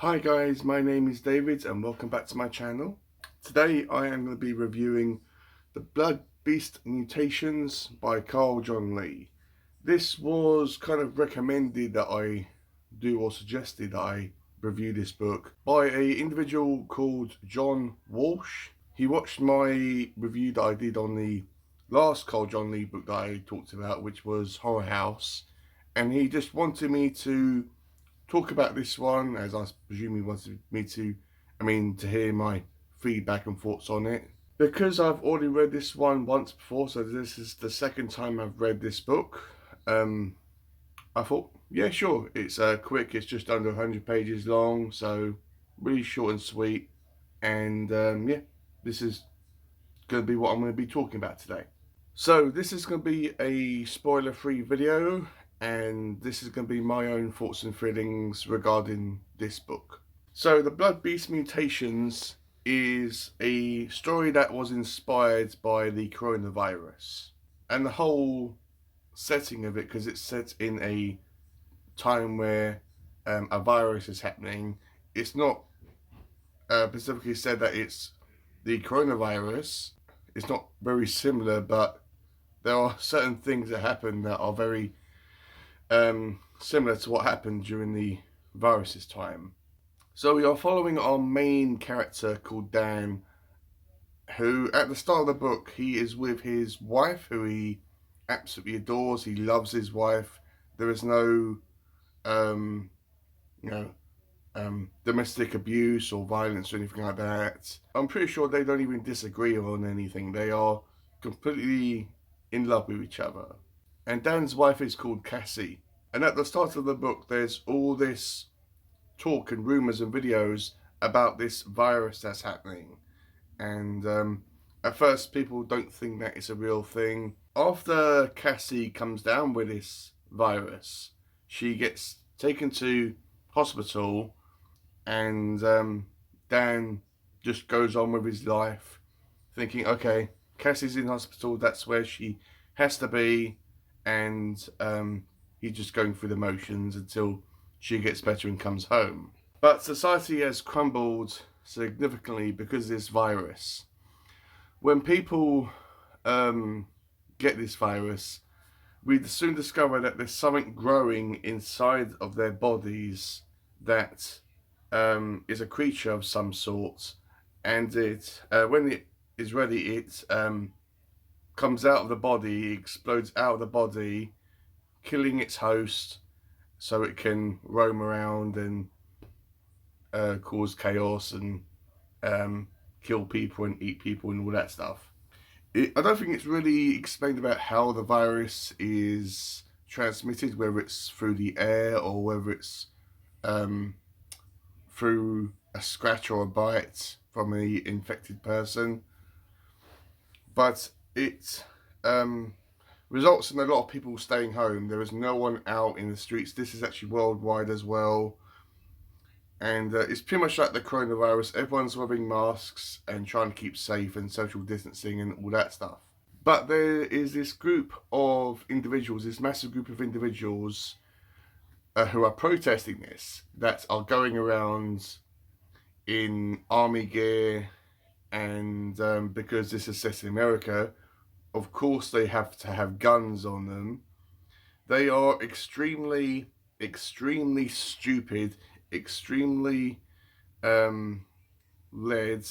Hi guys, my name is David and welcome back to my channel. Today I am going to be reviewing the Blood Beast Mutations by Carl John Lee. This was kind of recommended that I do, or suggested that I review this book by an individual called John Walsh. He watched my review that I did on the last Carl John Lee book that I talked about, which was Horror House, and he just wanted me to talk about this one, as I presume he wanted me to, to hear my feedback and thoughts on it. Because I've already read this one once before, so this is the second time I've read this book, I thought, yeah, sure, it's quick, it's just under 100 pages long, so really short and sweet, and yeah, this is going to be what I'm going to be talking about today. So this is going to be a spoiler-free video, and this is going to be my own thoughts and feelings regarding this book. So the Blood Beast Mutations is a story that was inspired by the coronavirus, and the whole setting of it, because it's set in a time where a virus is happening. It's not specifically said that it's the coronavirus. It's not very similar, but there are certain things that happen that are very similar to what happened during the virus's time. So we are following our main character called Dan, who at the start of the book, he is with his wife, who he absolutely adores. He loves his wife. There is no domestic abuse or violence or anything like that. I'm pretty sure they don't even disagree on anything. They are completely in love with each other. And Dan's wife is called Cassie. And at the start of the book, there's all this talk and rumours and videos about this virus that's happening. And at first, people don't think that it's a real thing. After Cassie comes down with this virus, she gets taken to hospital, and Dan just goes on with his life, thinking, okay, Cassie's in hospital, that's where she has to be, and he's just going through the motions until she gets better and comes home. But society has crumbled significantly because of this virus. When people get this virus, we soon discover that there's something growing inside of their bodies that is a creature of some sort, and it when it is ready, it comes out of the body, explodes out of the body, killing its host, so it can roam around and cause chaos and kill people and eat people and all that stuff. I don't think it's really explained about how the virus is transmitted, whether it's through the air or whether it's through a scratch or a bite from an infected person. But it results in a lot of people staying home. There is no one out in the streets. This is actually worldwide as well. And it's pretty much like the coronavirus. Everyone's wearing masks and trying to keep safe and social distancing and all that stuff. But there is this group of individuals, this massive group of individuals who are protesting this, that are going around in army gear, and because this is set in America, of course they have to have guns on them. They are extremely stupid, extremely led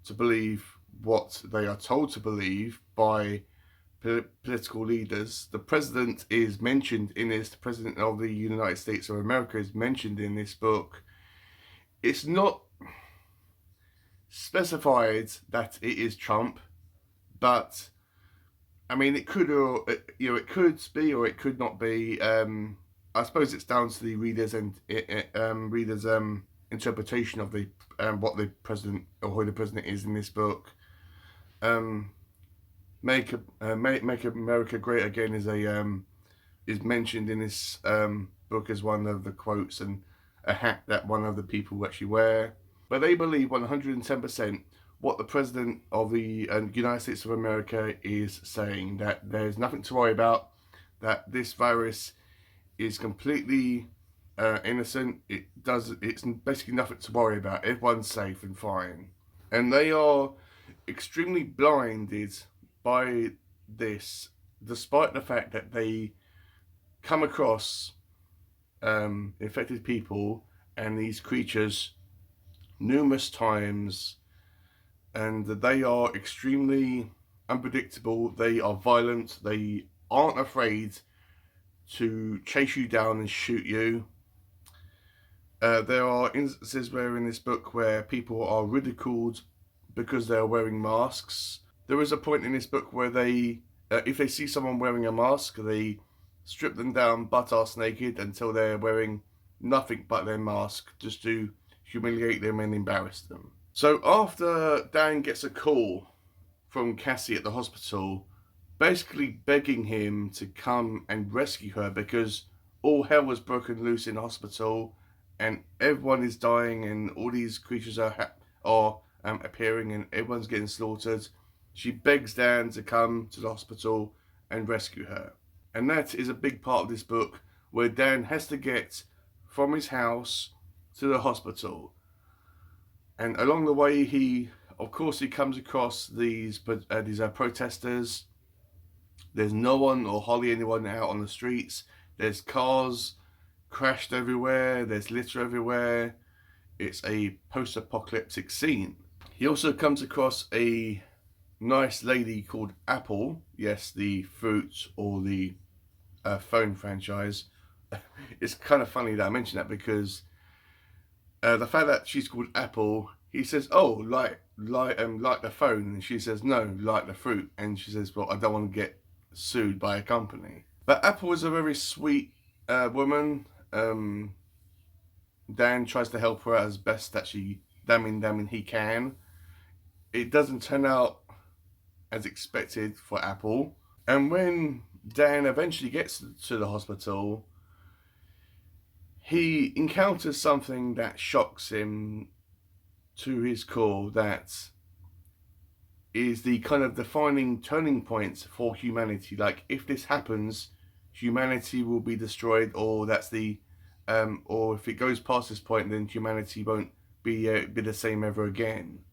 to believe what they are told to believe by political leaders. The president is mentioned in this. The president of the United States of America is mentioned in this book. It's not specified that it is Trump, but I mean, it could, or it could be, or it could not be. I suppose it's down to the readers and readers' interpretation of the what the president or who the president is in this book. Make America Great Again is mentioned in this book as one of the quotes, and a hat that one of the people actually wear. But they believe 110% what the president of the United States of America is saying, that there's nothing to worry about, that this virus is completely innocent. It's basically nothing to worry about. Everyone's safe and fine. And they are extremely blinded by this, despite the fact that they come across infected people and these creatures numerous times, and they are extremely unpredictable. They are violent. They aren't afraid to chase you down and shoot you. There are instances where in this book where people are ridiculed because they are wearing masks. There is a point in this book where they, if they see someone wearing a mask, they strip them down butt-ass naked until they're wearing nothing but their mask, just to humiliate them and embarrass them. So after Dan gets a call from Cassie at the hospital, basically begging him to come and rescue her because all hell was broken loose in the hospital and everyone is dying and all these creatures are appearing and everyone's getting slaughtered. She begs Dan to come to the hospital and rescue her. And that is a big part of this book, where Dan has to get from his house to the hospital. And along the way, he comes across these protesters. There's no one or hardly anyone out on the streets. There's cars crashed everywhere. There's litter everywhere. It's a post-apocalyptic scene. He also comes across a nice lady called Apple. Yes, the fruit or the phone franchise. It's kind of funny that I mention that because the fact that she's called Apple, he says, "Oh, like the phone," and she says, "No, like the fruit," and she says, "Well, I don't want to get sued by a company." But Apple is a very sweet woman. Dan tries to help her out as best that he can. It doesn't turn out as expected for Apple. And when Dan eventually gets to the hospital, he encounters something that shocks him to his core, that is the kind of defining turning point for humanity. Like, if this happens, humanity will be destroyed, or that's the or if it goes past this point, then humanity won't be the same ever again.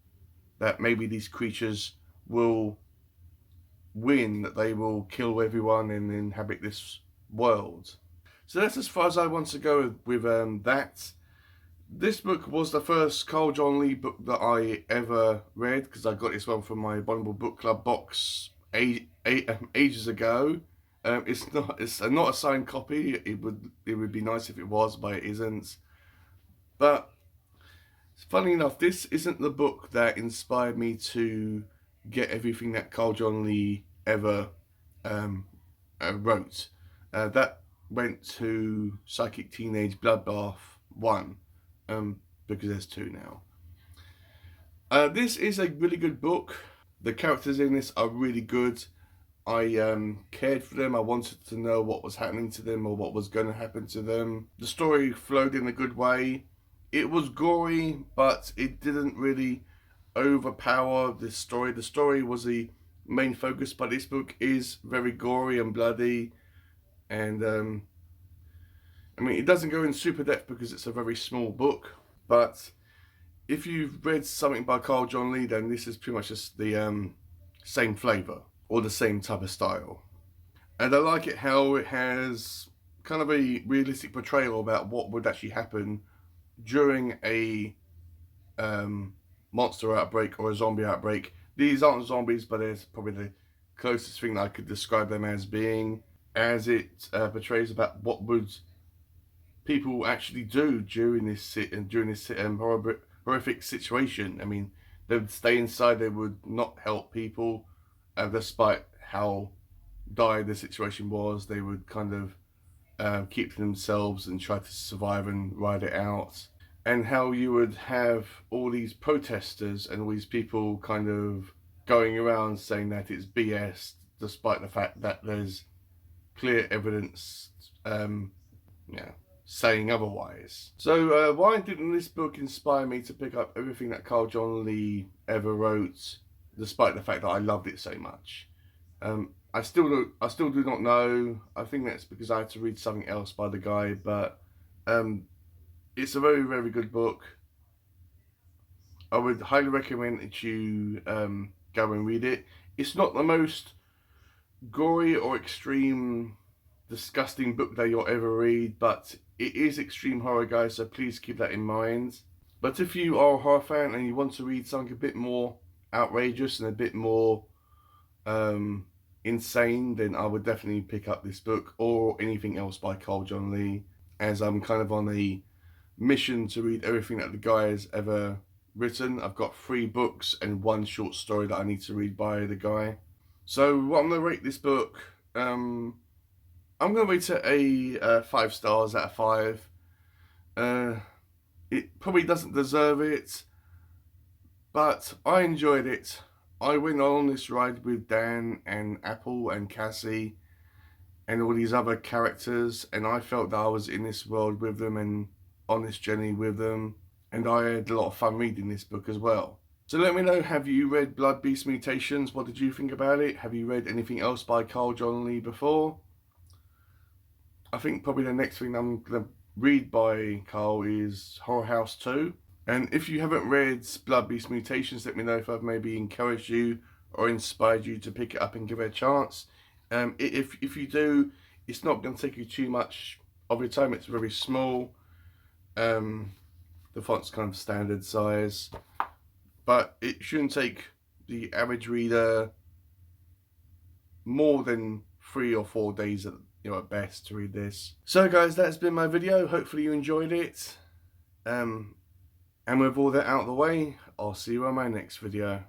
That maybe these creatures will win, that they will kill everyone and inhabit this world. So that's as far as I want to go with that. This book was the first Carl John Lee book that I ever read, because I got this one from my Vulnerable Book Club box ages ago. It's not a signed copy. It would be nice if it was, but it isn't. But funny enough, this isn't the book that inspired me to get everything that Carl John Lee ever wrote. That went to Psychic Teenage Bloodbath 1, because there's 2 now. This is a really good book. The characters in this are really good. I cared for them. I wanted to know what was happening to them or what was going to happen to them. The story flowed in a good way. It was gory, but it didn't really overpower the story. The story was the main focus, but this book is very gory and bloody. And I mean, it doesn't go in super depth because it's a very small book. But if you've read something by Carl John Lee, then this is pretty much just the same flavour or the same type of style. And I like it how it has kind of a realistic portrayal about what would actually happen during a monster outbreak or a zombie outbreak. These aren't zombies, but it's probably the closest thing that I could describe them as being, as it portrays about what would people actually do during this horrific situation. I mean, they would stay inside. They would not help people, despite how dire the situation was. They would kind of keep to themselves and try to survive and ride it out. And how you would have all these protesters and all these people kind of going around saying that it's BS, despite the fact that there's clear evidence saying otherwise. So why didn't this book inspire me to pick up everything that Carl John Lee ever wrote, despite the fact that I loved it so much? I still do not know. I think that's because I had to read something else by the guy, but It's a very, very good book. I would highly recommend that you go and read it. It's not the most gory or extreme, disgusting book that you'll ever read, but it is extreme horror, guys, so please keep that in mind. But if you are a horror fan and you want to read something a bit more outrageous and a bit more insane, then I would definitely pick up this book or anything else by Carl John Lee, as I'm kind of on a mission to read everything that the guy has ever written. I've got 3 books and 1 short story that I need to read by the guy. So what I'm going to rate this book, I'm going to rate it a 5 stars out of 5. It probably doesn't deserve it, but I enjoyed it. I went on this ride with Dan and Apple and Cassie and all these other characters, and I felt that I was in this world with them and on this journey with them, and I had a lot of fun reading this book as well. So let me know, have you read Blood Beast Mutations? What did you think about it? Have you read anything else by Carl John Lee before? I think probably the next thing I'm going to read by Carl is Horror House 2. And if you haven't read Blood Beast Mutations, let me know if I've maybe encouraged you or inspired you to pick it up and give it a chance. If you do, it's not going to take you too much of your time. It's very small. The font's kind of standard size, but it shouldn't take the average reader more than 3 or 4 days at best to read this. So guys, that's been my video. Hopefully you enjoyed it. And with all that out of the way, I'll see you on my next video.